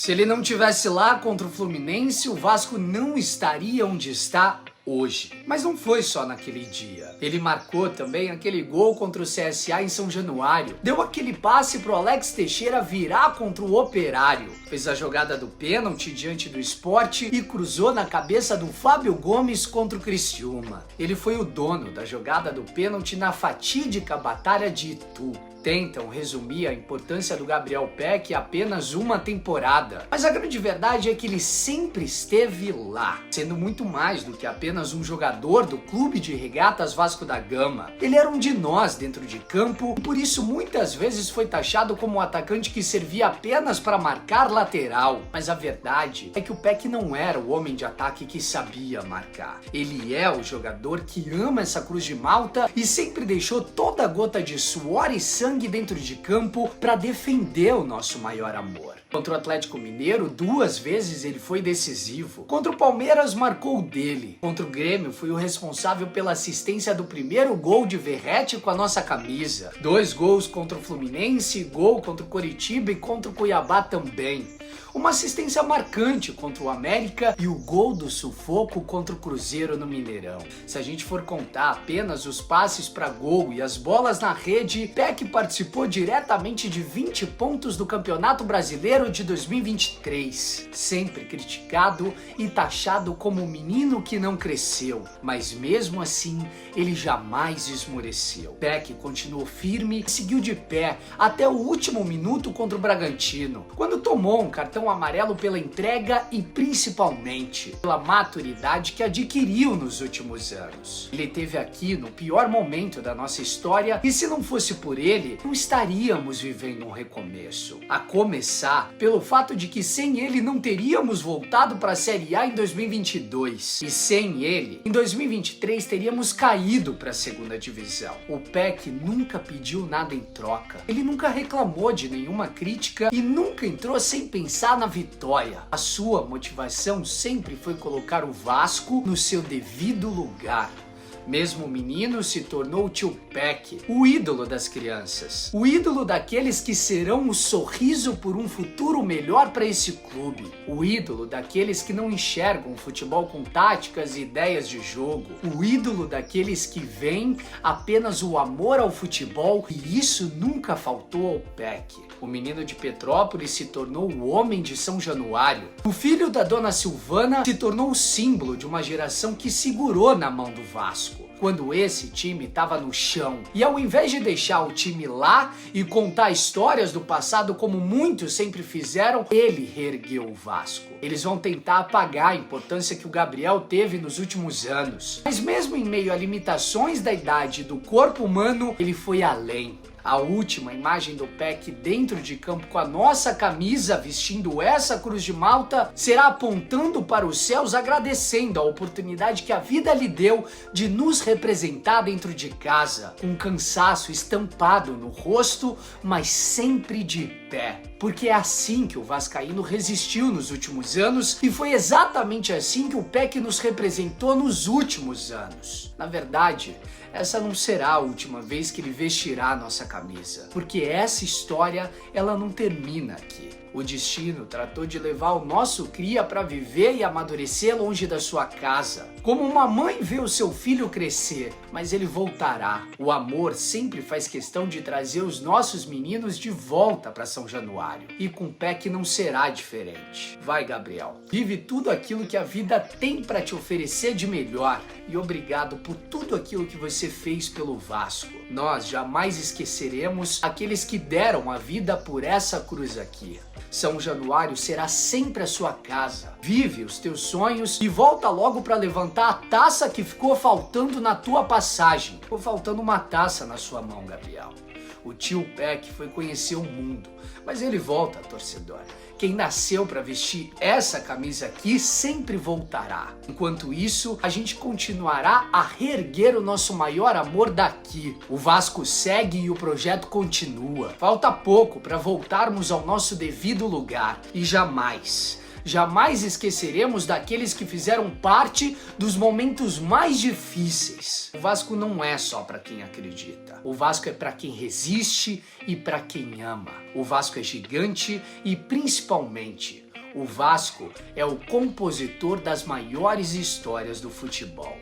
Se ele não tivesse lá contra o Fluminense, o Vasco não estaria onde está hoje. Mas não foi só naquele dia. Ele marcou também aquele gol contra o CSA em São Januário. Deu aquele passe pro Alex Teixeira virar contra o Operário. Fez a jogada do pênalti diante do Sport e cruzou na cabeça do Fábio Gomes contra o Criciúma. Ele foi o dono da jogada do pênalti na fatídica Batalha de Itu. Tentam resumir a importância do Gabriel Pec em apenas uma temporada. Mas a grande verdade é que ele sempre esteve lá, sendo muito mais do que apenas um jogador do Clube de Regatas Vasco da Gama. Ele era um de nós dentro de campo e por isso muitas vezes foi taxado como um atacante que servia apenas para marcar lateral. Mas a verdade é que o Pec não era o homem de ataque que sabia marcar. Ele é o jogador que ama essa Cruz de Malta e sempre deixou toda gota de suor e sangue dentro de campo para defender o nosso maior amor. Contra o Atlético Mineiro, 2 vezes ele foi decisivo. Contra o Palmeiras, marcou o dele. Contra o Grêmio, foi o responsável pela assistência do primeiro gol de Verratti com a nossa camisa. 2 gols contra o Fluminense, gol contra o Coritiba e contra o Cuiabá também. Uma assistência marcante contra o América e o gol do sufoco contra o Cruzeiro no Mineirão. Se a gente for contar apenas os passes para gol e as bolas na rede, Pec participou diretamente de 20 pontos do Campeonato Brasileiro de 2023. Sempre criticado e taxado como um menino que não cresceu, mas mesmo assim, ele jamais esmoreceu. Pec continuou firme e seguiu de pé até o último minuto contra o Bragantino, quando tomou um cartão amarelo pela entrega e principalmente pela maturidade que adquiriu nos últimos anos. Ele esteve aqui no pior momento da nossa história e se não fosse por ele, não estaríamos vivendo um recomeço. A começar pelo fato de que sem ele não teríamos voltado para a Série A em 2022 e sem ele, em 2023 teríamos caído para a segunda divisão. O Pec nunca pediu nada em troca. Ele nunca reclamou de nenhuma crítica e nunca entrou sem pensar na vitória. A sua motivação sempre foi colocar o Vasco no seu devido lugar. Mesmo menino, se tornou o tio Pec, o ídolo das crianças, o ídolo daqueles que serão o sorriso por um futuro melhor para esse clube, o ídolo daqueles que não enxergam o futebol com táticas e ideias de jogo, o ídolo daqueles que veem apenas o amor ao futebol e isso nunca faltou ao Pec. O menino de Petrópolis se tornou o homem de São Januário. O filho da dona Silvana se tornou o símbolo de uma geração que segurou na mão do Vasco quando esse time estava no chão. E ao invés de deixar o time lá e contar histórias do passado como muitos sempre fizeram, ele reergueu o Vasco. Eles vão tentar apagar a importância que o Gabriel teve nos últimos anos. Mas mesmo em meio a limitações da idade e do corpo humano, ele foi além. A última imagem do Pec dentro de campo com a nossa camisa vestindo essa Cruz de Malta será apontando para os céus agradecendo a oportunidade que a vida lhe deu de nos representar dentro de casa, com cansaço estampado no rosto, mas sempre de pé. Porque é assim que o vascaíno resistiu nos últimos anos e foi exatamente assim que o Pec nos representou nos últimos anos. Na verdade, essa não será a última vez que ele vestirá a nossa camisa, porque essa história ela não termina aqui. O destino tratou de levar o nosso cria para viver e amadurecer longe da sua casa. Como uma mãe vê o seu filho crescer, mas ele voltará. O amor sempre faz questão de trazer os nossos meninos de volta para São Januário. E com o Pec não será diferente. Vai, Gabriel. Vive tudo aquilo que a vida tem para te oferecer de melhor. E obrigado por tudo aquilo que você fez pelo Vasco. Nós jamais esqueceremos aqueles que deram a vida por essa cruz aqui. São Januário será sempre a sua casa. Vive os teus sonhos e volta logo para levantar a taça que ficou faltando na tua passagem. Ficou faltando uma taça na sua mão, Gabriel. O tio Pec foi conhecer o mundo, mas ele volta, torcedor. Quem nasceu para vestir essa camisa aqui sempre voltará. Enquanto isso, a gente continuará a reerguer o nosso maior amor daqui. O Vasco segue e o projeto continua. Falta pouco para voltarmos ao nosso devido lugar. E jamais esqueceremos daqueles que fizeram parte dos momentos mais difíceis. O Vasco não é só para quem acredita. O Vasco é para quem resiste e para quem ama. O Vasco é gigante e, principalmente, O Vasco é o compositor das maiores histórias do futebol.